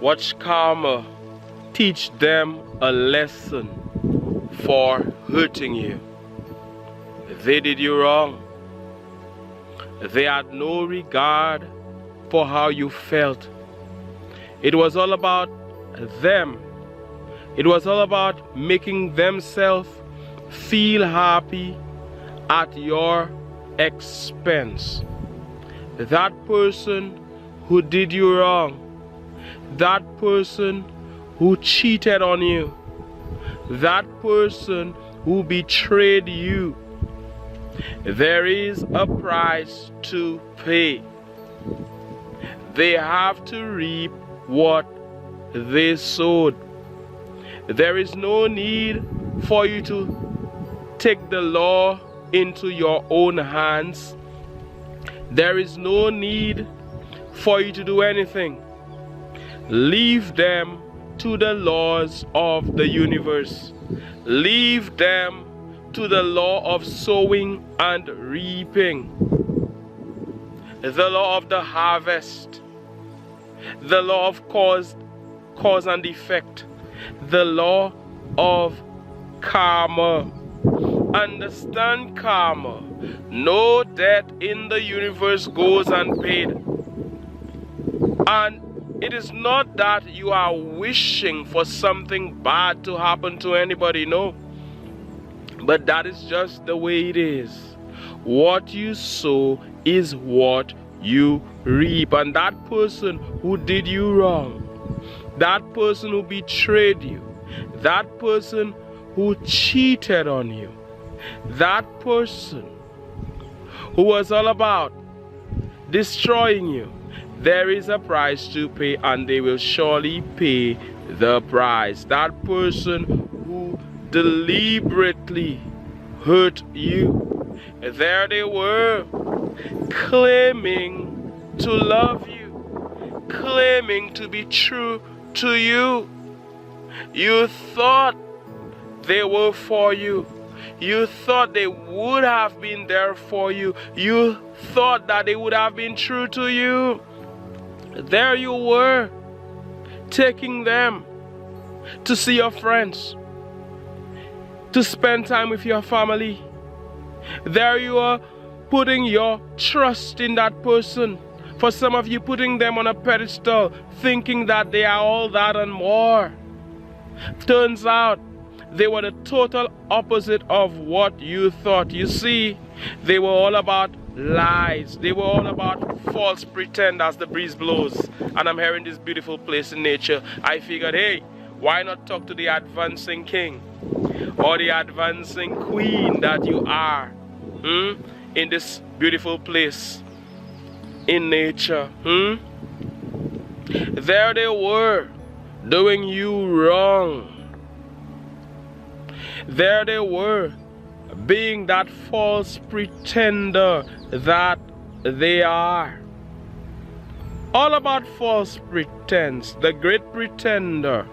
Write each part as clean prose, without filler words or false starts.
Watch karma teach them a lesson for hurting you. They did you wrong. They had no regard for how you felt. It was all about them. It was all about making themselves feel happy at your expense. That person who did you wrong, that person who cheated on you, that person who betrayed you, there is a price to pay. They have to reap what they sowed. There is no need for you to take the law into your own hands. There is no need for you to do anything. Leave them to the laws of the universe. Leave them to the law of sowing and reaping. The law of the harvest. The law of cause and effect. The law of karma. Understand karma. No debt in the universe goes unpaid. And it is not that you are wishing for something bad to happen to anybody, no. But that is just the way it is. What you sow is what you reap. And that person who did you wrong, that person who betrayed you, that person who cheated on you, that person who was all about destroying you, there is a price to pay, and they will surely pay the price. That person who deliberately hurt you, there they were, claiming to love you, claiming to be true to you. You thought they were for you. You thought they would have been there for you. You thought that they would have been true to you. There you were, taking them to see your friends, to spend time with your family. There you are, putting your trust in that person. For some of you, putting them on a pedestal, thinking that they are all that and more. Turns out they were the total opposite of what you thought. You see, they were all about lies. They were all about false pretend as the breeze blows. And I'm here in this beautiful place in nature. I figured, hey, why not talk to the advancing king or the advancing queen that you are in this beautiful place in nature. There they were, doing you wrong. There they were, being that false pretender that they are. All about false pretense. The great pretender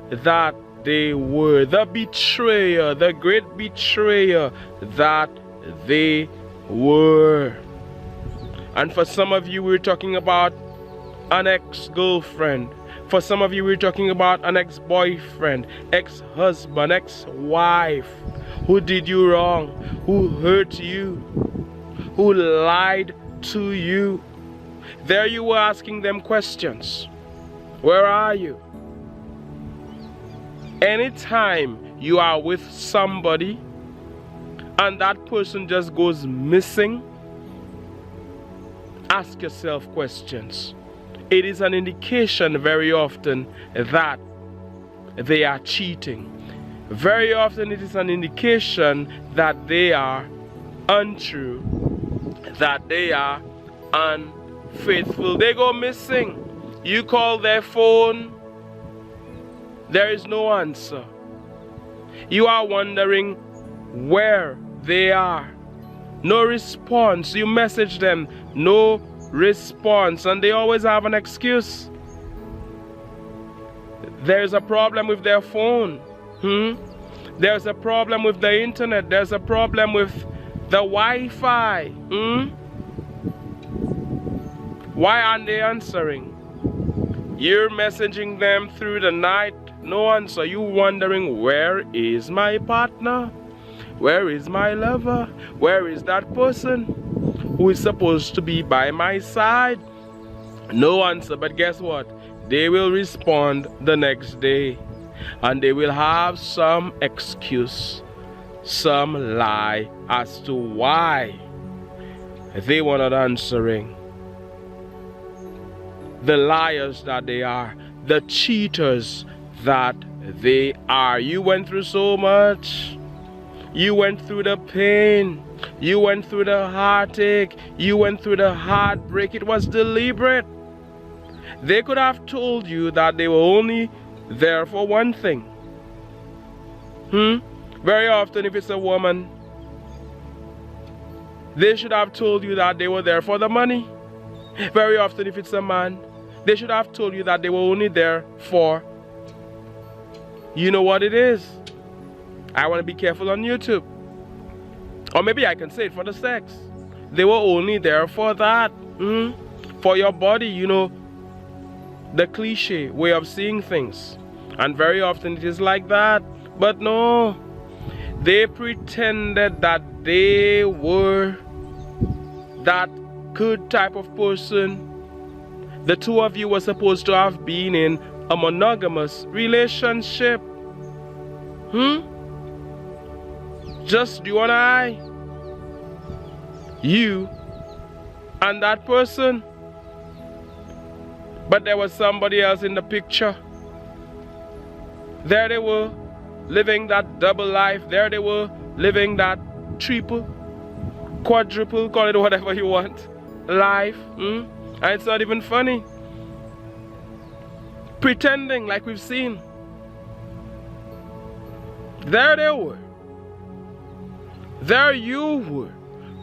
that they were. The betrayer, the great betrayer that they were. And for some of you, we're talking about an ex-girlfriend. For some of you, we're talking about an ex-boyfriend, ex-husband, ex-wife who did you wrong, who hurt you, who lied to you. There you were asking them questions. Where are you? Anytime you are with somebody and that person just goes missing, ask yourself questions. It is an indication very often that they are cheating. Very often it is an indication that they are untrue, that they are unfaithful. They go missing. You call their phone, there is no answer. You are wondering where they are. No response. You message them, no response, and they always have an excuse. There's a problem with their phone. There's a problem with the internet. There's a problem with the Wi-Fi. Why aren't they answering? You're messaging them through the night, no answer. You wondering, where is my partner? Where is my lover? Where is that person who is supposed to be by my side? No answer. But guess what? They will respond the next day, and they will have some excuse, some lie as to why they were not answering. The liars that they are, the cheaters that they are. You went through so much. You went through the pain. You went through the heartache. You went through the heartbreak. It was deliberate. They could have told you that they were only there for one thing. Very often, if it's a woman, they should have told you that they were there for the money. Very often, if it's a man, they should have told you that they were only there for, you know what it is. I want to be careful on YouTube. Or maybe I can say it for the sex. They were only there for that. For your body, you know, the cliche way of seeing things. And very often it is like that. But no, they pretended that they were that good type of person. The two of you were supposed to have been in a monogamous relationship. Just you and I. You and that person. But there was somebody else in the picture. There they were, living that double life. There they were, living that triple, quadruple, call it whatever you want, life. And it's not even funny. Pretending like we've seen. There they were. There you were.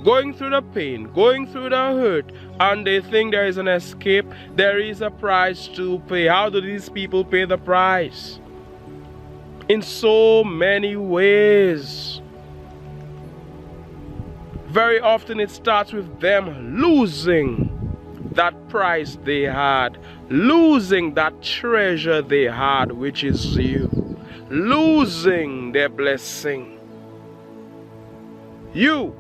Going through the pain, going through the hurt, and they think there is an escape. There is a price to pay. How do these people pay the price? In so many ways. Very often it starts with them losing that prize they had, losing that treasure they had, which is you, losing their blessing. You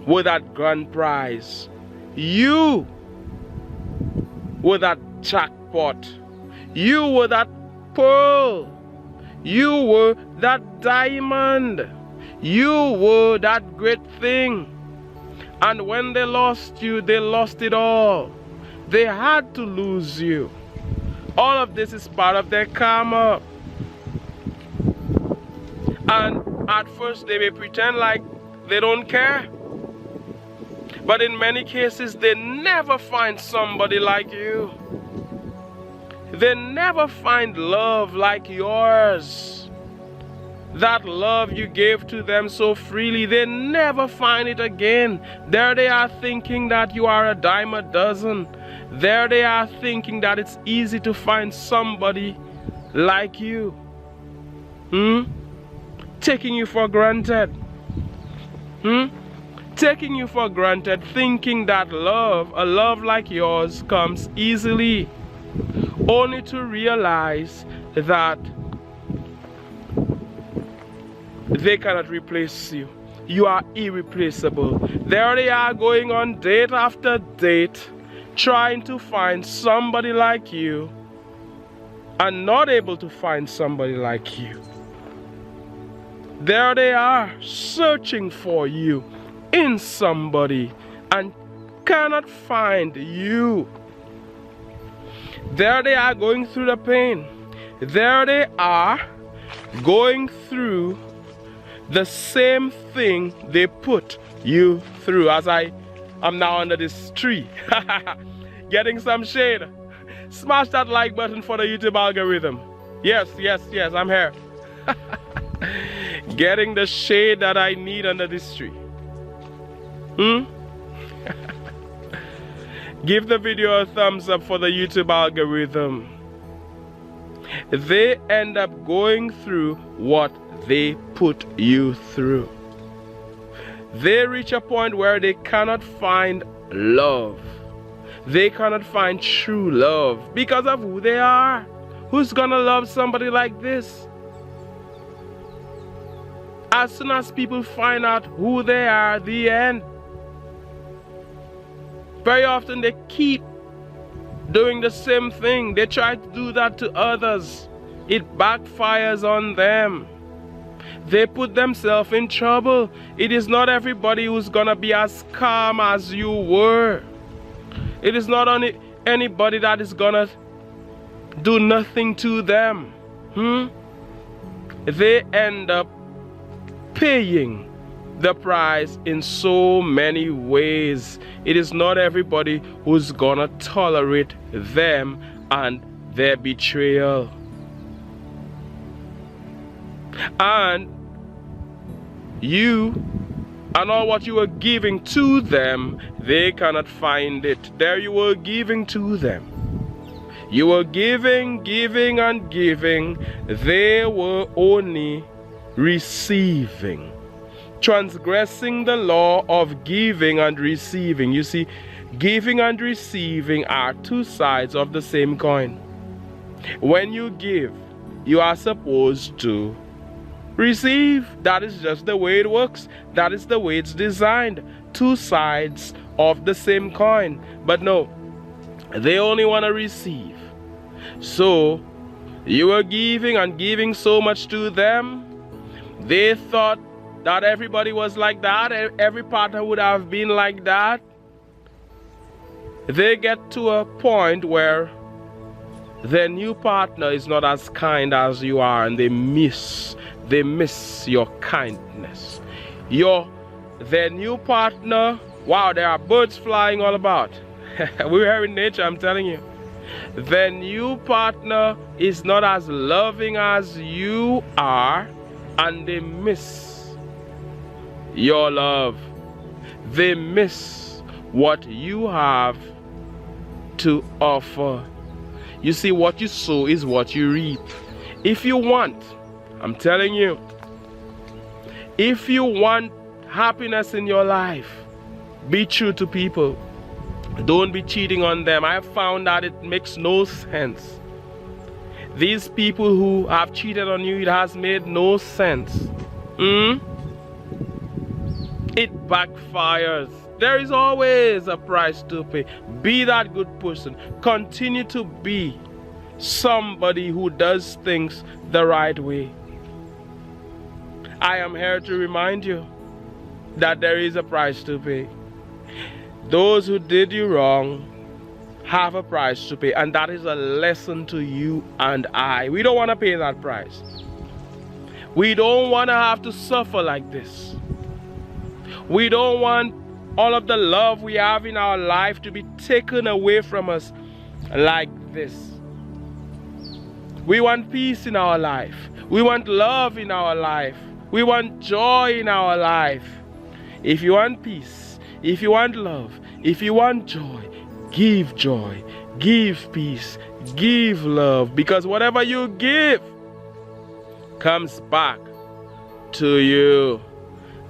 were that grand prize. You were that jackpot. You were that pearl. You were that diamond. You were that great thing. And when they lost you, they lost it all. They had to lose you. All of this is part of their karma. And at first they may pretend like they don't care. But in many cases, they never find somebody like you. They never find love like yours. That love you gave to them so freely, they never find it again. There they are thinking that you are a dime a dozen. There they are thinking that it's easy to find somebody like you. Taking you for granted. Taking you for granted, thinking that love, a love like yours, comes easily. Only to realize that they cannot replace you. You are irreplaceable. There they are going on date after date, trying to find somebody like you, and not able to find somebody like you. There they are searching for you in somebody and cannot find you. There they are going through the pain. There they are going through the same thing they put you through. As I am now under this tree, getting some shade. Smash that like button for the YouTube algorithm. Yes, I'm here. Getting the shade that I need under this tree. Give the video a thumbs up for the YouTube algorithm. They end up going through what they put you through. They reach a point where they cannot find love. They cannot find true love because of who they are. Who's gonna love somebody like this? As soon as people find out who they are, the end. Very often they keep doing the same thing. They try to do that to others. It backfires on them. They put themselves in trouble. It is not everybody who's gonna be as calm as you were. It is not only anybody that is gonna do nothing to them. They end up paying the price in so many ways. It is not everybody who's gonna tolerate them and their betrayal. And you and all what you were giving to them, they cannot find it. There you were giving to them. You were giving, giving, and giving. They were only receiving. Transgressing the law of giving and receiving. You see, giving and receiving are two sides of the same coin. When you give, you are supposed to receive. That is just the way it works. That is the way it's designed. Two sides of the same coin. But no, they only want to receive. So you were giving and giving so much to them. They thought that everybody was like that. Every partner would have been like that. They get to a point where their new partner is not as kind as you are, and they miss your kindness. Their new partner, wow, there are birds flying all about. We're here in nature, I'm telling you. Their new partner is not as loving as you are, and they miss your love. They miss what you have to offer. You see, what you sow is what you reap. If you want, I'm telling you, if you want happiness in your life, be true to people. Don't be cheating on them. I have found that it makes no sense. These people who have cheated on you, it has made no sense. It backfires. There is always a price to pay. Be that good person. Continue to be somebody who does things the right way. I am here to remind you that there is a price to pay. Those who did you wrong have a price to pay, and that is a lesson to you and I. We don't want to pay that price. We don't want to have to suffer like this. We don't want all of the love we have in our life to be taken away from us like this. We want peace in our life. We want love in our life. We want joy in our life. If you want peace, if you want love, if you want joy, give peace, give love, because whatever you give comes back to you.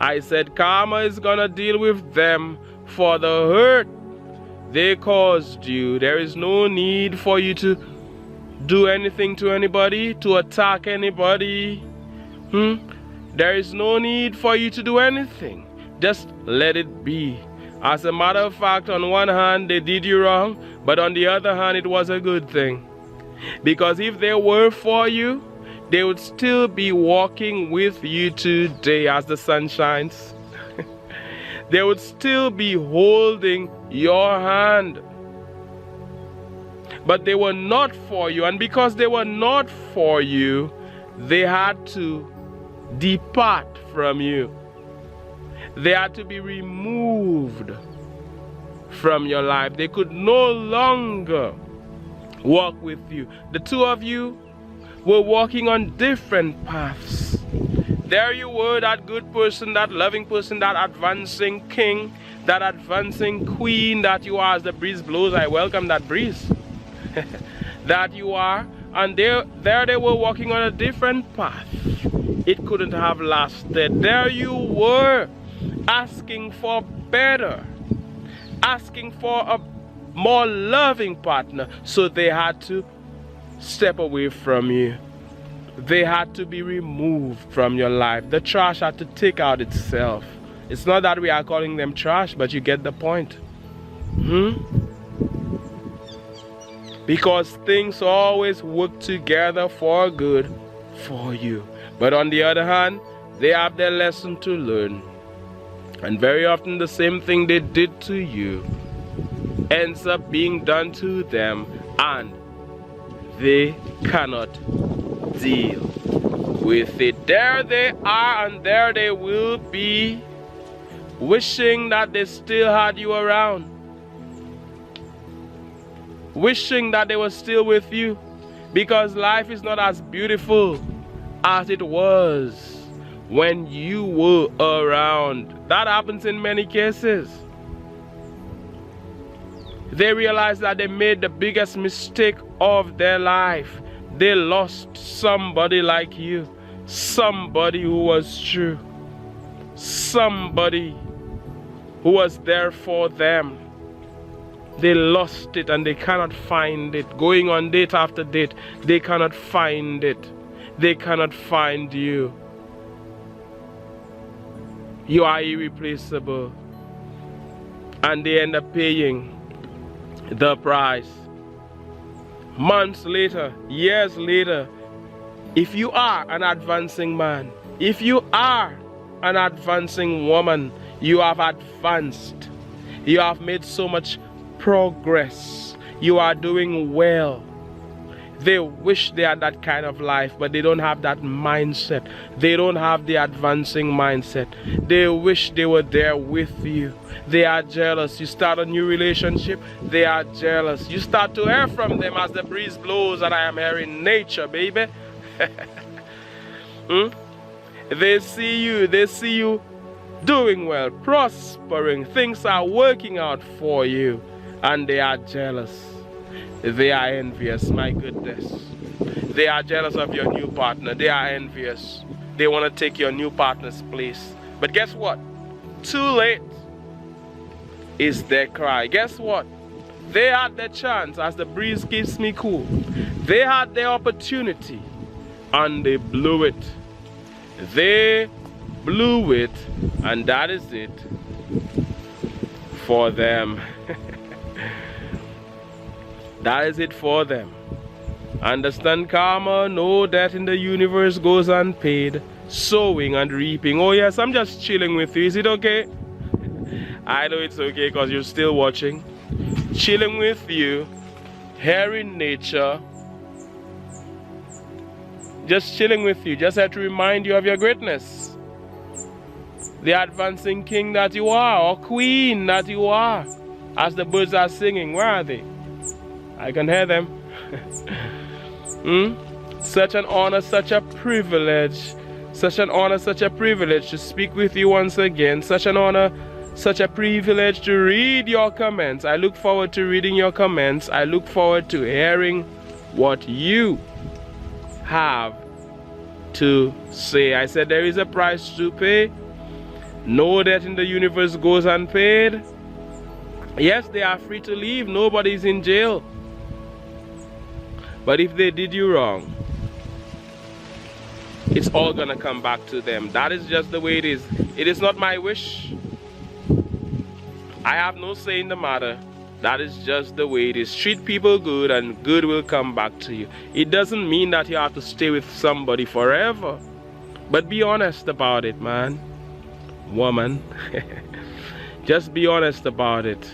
I said karma is gonna deal with them for the hurt they caused you. There is no need for you to do anything to anybody, to attack anybody. There is no need for you to do anything. Just let it be. As a matter of fact, on one hand, they did you wrong, but on the other hand, it was a good thing. Because if they were for you, they would still be walking with you today as the sun shines. They would still be holding your hand. But they were not for you, and because they were not for you, they had to depart from you. They had to be removed from your life. They could no longer walk with you. The two of you were walking on different paths. There you were, that good person, that loving person, that advancing king, that advancing queen that you are. As the breeze blows, I welcome that breeze. That you are. And there they were walking on a different path. It couldn't have lasted. There you were, asking for better, asking for a more loving partner. So they had to step away from you. They had to be removed from your life. The trash had to take out itself. It's not that we are calling them trash, but you get the point. Because things always work together for good for you. But on the other hand, they have their lesson to learn. And very often the same thing they did to you ends up being done to them, and they cannot deal with it. There they are, and there they will be, wishing that they still had you around, wishing that they were still with you, because life is not as beautiful as it was when you were around. That happens in many cases. They realize that they made the biggest mistake of their life. They lost somebody like you, somebody who was true, somebody who was there for them. They lost it and they cannot find it. Going on date after date, they cannot find it. They cannot find you. You are irreplaceable. And they end up paying the price. Months later, years later, if you are an advancing man, if you are an advancing woman, you have advanced. You have made so much progress. You are doing well. They wish they had that kind of life, but they don't have that mindset. They don't have the advancing mindset. They wish they were there with you. They are jealous. You start a new relationship, they are jealous. You start to hear from them as the breeze blows, and I am hearing nature, baby. They see you doing well, prospering. Things are working out for you, and they are jealous. They are envious, my goodness. They are jealous of your new partner. They are envious. They want to take your new partner's place. But guess what? Too late is their cry. Guess what? They had their chance as the breeze keeps me cool. They had their opportunity and they blew it. They blew it, and that is it for them. That is it for them. Understand karma, know that in the universe goes unpaid. Sowing and reaping. Oh yes, I'm just chilling with you. Is it okay? I know it's okay because you're still watching. Chilling with you, hearing nature. Just chilling with you. Just had to remind you of your greatness. The advancing king that you are, or queen that you are. As the birds are singing, where are they? I can hear them. Such an honor, such a privilege. Such an honor, such a privilege to speak with you once again. Such an honor, such a privilege to read your comments. I look forward to reading your comments. I look forward to hearing what you have to say. I said there is a price to pay. No debt in the universe goes unpaid. Yes, they are free to leave. Nobody's in jail. But if they did you wrong, it's all gonna come back to them. That is just the way it is. It is not my wish. I have no say in the matter. That is just the way it is. Treat people good and good will come back to you. It doesn't mean that you have to stay with somebody forever. But be honest about it, man. Woman. Just be honest about it.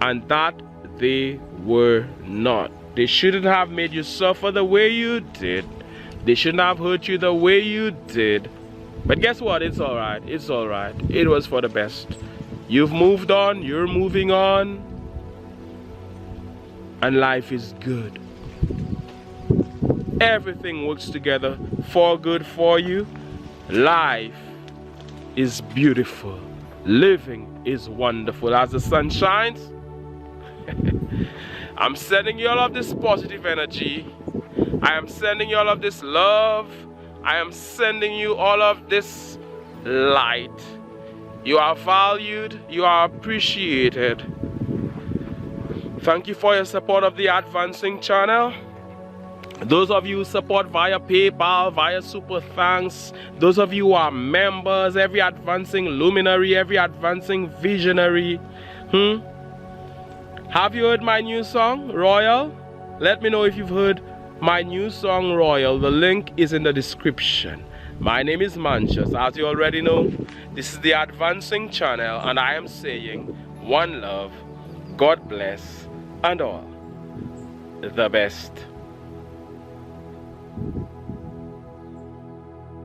And that they were not. They shouldn't have made you suffer the way you did. They shouldn't have hurt you the way you did. But guess what? It's alright. It's alright. It was for the best. You've moved on. You're moving on. And life is good. Everything works together for good for you. Life is beautiful. Living is wonderful. As the sun shines, I'm sending you all of this positive energy. I am sending you all of this love. I am sending you all of this light. You are valued. You are appreciated. Thank you for your support of the Advancing channel. Those of you who support via PayPal, via Super Thanks, those of you who are members, every advancing luminary, every advancing visionary. Have you heard my new song, Royal? Let me know if you've heard my new song, Royal. The link is in the description. My name is Mantius. As you already know, this is the Advancing channel, and I am saying one love, God bless, and all the best.